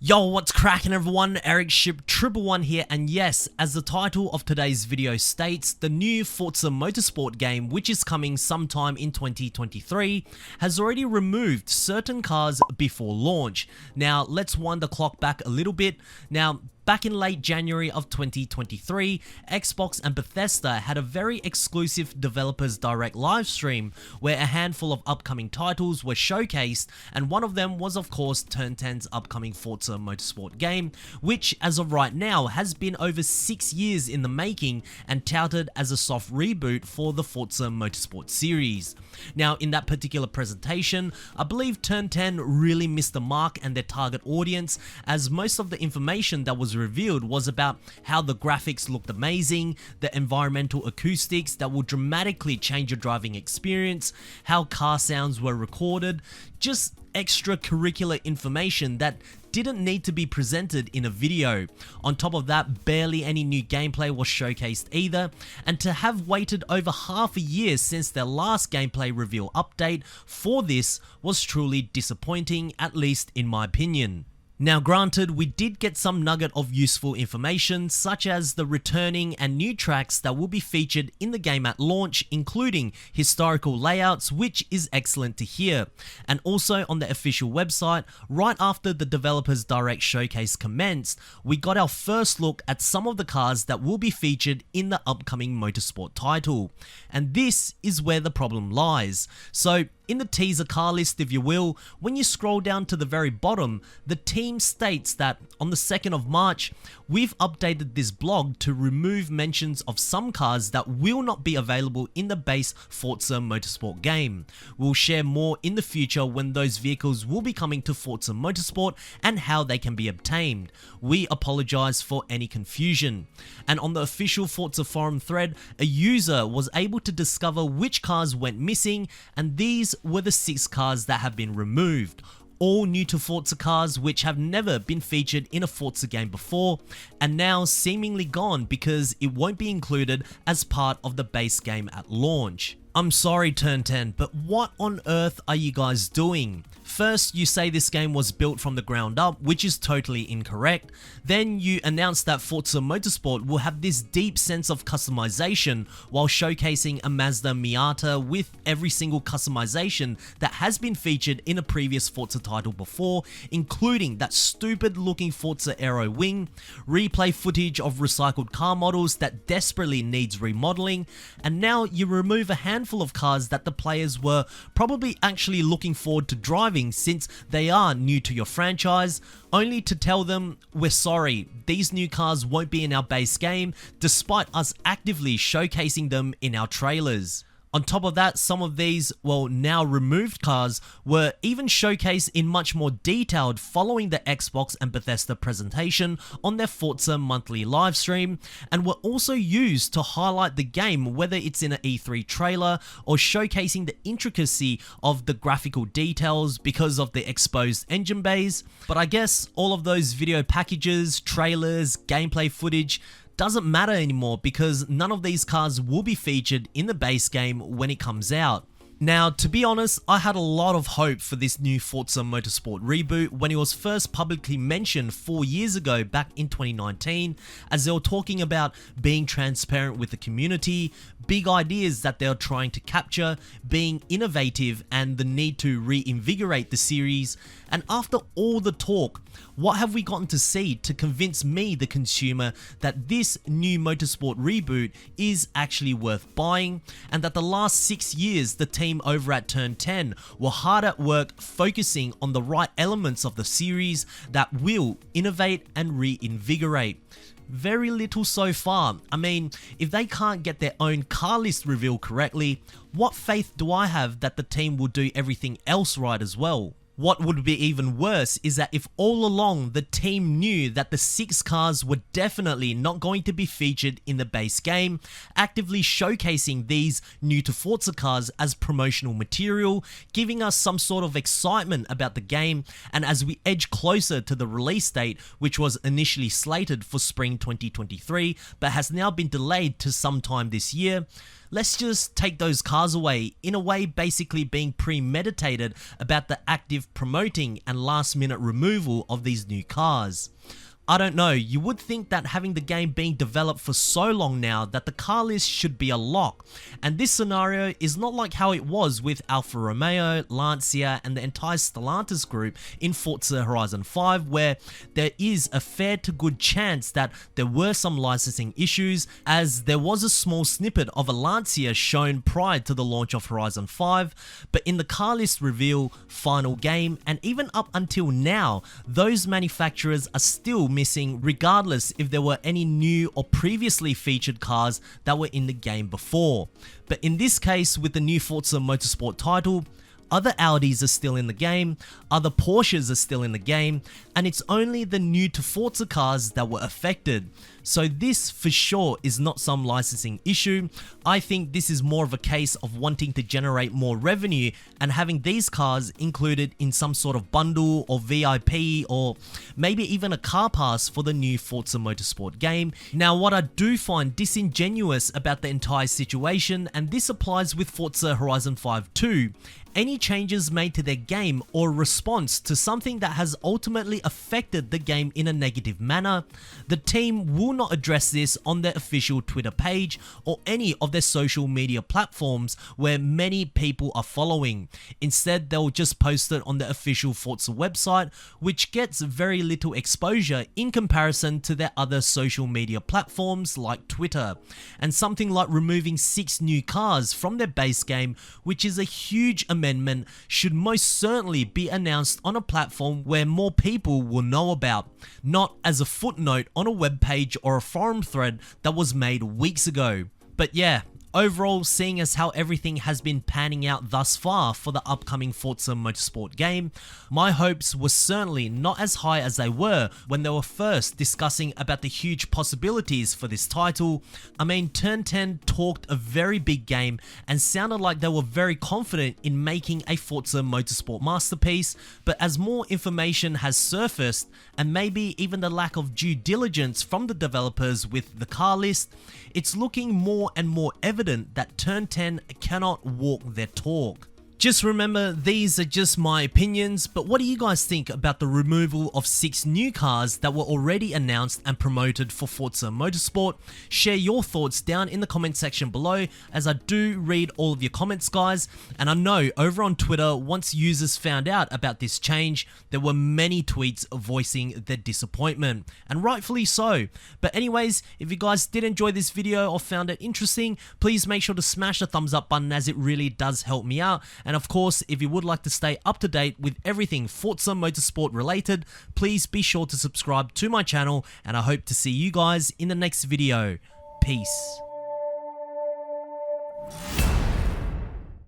Yo, what's cracking everyone? Ericship 111 here, and yes, as the title of today's video states, the new Forza Motorsport game, which is coming sometime in 2023, has already removed certain cars before launch. Now, let's wind the clock back a little bit. Now, back in late January of 2023, Xbox and Bethesda had a very exclusive Developers Direct livestream where a handful of upcoming titles were showcased, and one of them was of course Turn 10's upcoming Forza Motorsport game, which as of right now has been over 6 years in the making and touted as a soft reboot for the Forza Motorsport series. Now, in that particular presentation, I believe Turn 10 really missed the mark and their target audience, as most of the information that was revealed was about how the graphics looked amazing, the environmental acoustics that will dramatically change your driving experience, how car sounds were recorded, just extracurricular information that didn't need to be presented in a video. On top of that, barely any new gameplay was showcased either, and to have waited over half a year since their last gameplay reveal update for this was truly disappointing, at least in my opinion. Now granted, we did get some nugget of useful information, such as the returning and new tracks that will be featured in the game at launch, including historical layouts, which is excellent to hear. And also on the official website, right after the Developers Direct showcase commenced, we got our first look at some of the cars that will be featured in the upcoming Motorsport title. And this is where the problem lies. So, in the teaser car list, if you will, when you scroll down to the very bottom, the team states that on the 2nd of March, we've updated this blog to remove mentions of some cars that will not be available in the base Forza Motorsport game. We'll share more in the future when those vehicles will be coming to Forza Motorsport and how they can be obtained. We apologize for any confusion. And on the official Forza forum thread, a user was able to discover which cars went missing, and these were the 6 cars that have been removed. All new to Forza cars which have never been featured in a Forza game before, and now seemingly gone because it won't be included as part of the base game at launch. I'm sorry Turn 10, but what on earth are you guys doing? First, you say this game was built from the ground up, which is totally incorrect. Then you announce that Forza Motorsport will have this deep sense of customization while showcasing a Mazda Miata with every single customization that has been featured in a previous Forza title before, including that stupid looking Forza Aero wing, replay footage of recycled car models that desperately needs remodeling, and now you remove a handful of cars that the players were probably actually looking forward to driving since they are new to your franchise, only to tell them, we're sorry, these new cars won't be in our base game despite us actively showcasing them in our trailers. On top of that, some of these, well, now removed cars were even showcased in much more detail following the Xbox and Bethesda presentation on their Forza monthly livestream, and were also used to highlight the game, whether it's in an E3 trailer or showcasing the intricacy of the graphical details because of the exposed engine bays. But I guess all of those video packages, trailers, gameplay footage doesn't matter anymore because none of these cars will be featured in the base game when it comes out. Now, to be honest, I had a lot of hope for this new Forza Motorsport reboot when it was first publicly mentioned 4 years ago back in 2019, as they were talking about being transparent with the community, big ideas that they are trying to capture, being innovative, and the need to reinvigorate the series. And after all the talk, what have we gotten to see to convince me, the consumer, that this new Motorsport reboot is actually worth buying, and that the last 6 years the team over at Turn 10 were hard at work focusing on the right elements of the series that will innovate and reinvigorate? Very little so far. I mean, if they can't get their own car list revealed correctly, what faith do I have that the team will do everything else right as well? What would be even worse is that if all along the team knew that the 6 cars were definitely not going to be featured in the base game, actively showcasing these new to Forza cars as promotional material, giving us some sort of excitement about the game, and as we edge closer to the release date, which was initially slated for spring 2023 but has now been delayed to sometime this year, let's just take those cars away, in a way basically being premeditated about the active promoting and last minute removal of these new cars. I don't know, you would think that having the game being developed for so long now that the car list should be a lock, and this scenario is not like how it was with Alfa Romeo, Lancia and the entire Stellantis group in Forza Horizon 5, where there is a fair to good chance that there were some licensing issues, as there was a small snippet of a Lancia shown prior to the launch of Horizon 5, but in the car list reveal, final game, and even up until now, those manufacturers are still missing, regardless if there were any new or previously featured cars that were in the game before. But in this case, with the new Forza Motorsport title, other Audis are still in the game, other Porsches are still in the game, and it's only the new to Forza cars that were affected. So this for sure is not some licensing issue. I think this is more of a case of wanting to generate more revenue and having these cars included in some sort of bundle or VIP or maybe even a car pass for the new Forza Motorsport game. Now, what I do find disingenuous about the entire situation, and this applies with Forza Horizon 5 too, any changes made to their game or response to something that has ultimately affected the game in a negative manner, the team will not address this on their official Twitter page or any of their social media platforms where many people are following. Instead, they'll just post it on the official Forza website, which gets very little exposure in comparison to their other social media platforms like Twitter. And something like removing 6 new cars from their base game, which is a huge amendment, should most certainly be announced on a platform where more people will know about, not as a footnote on a web page or a forum thread that was made weeks ago. But yeah, overall, seeing as how everything has been panning out thus far for the upcoming Forza Motorsport game, my hopes were certainly not as high as they were when they were first discussing about the huge possibilities for this title. I mean, Turn 10 talked a very big game and sounded like they were very confident in making a Forza Motorsport masterpiece, but as more information has surfaced, and maybe even the lack of due diligence from the developers with the car list, it's looking more and more evident that Turn 10 cannot walk their talk. Just remember, these are just my opinions, but what do you guys think about the removal of 6 new cars that were already announced and promoted for Forza Motorsport? Share your thoughts down in the comment section below, as I do read all of your comments, guys. And I know over on Twitter, once users found out about this change, there were many tweets voicing their disappointment, and rightfully so. But anyways, if you guys did enjoy this video or found it interesting, please make sure to smash the thumbs up button, as it really does help me out. And of course, if you would like to stay up to date with everything Forza Motorsport related, please be sure to subscribe to my channel, and I hope to see you guys in the next video. Peace.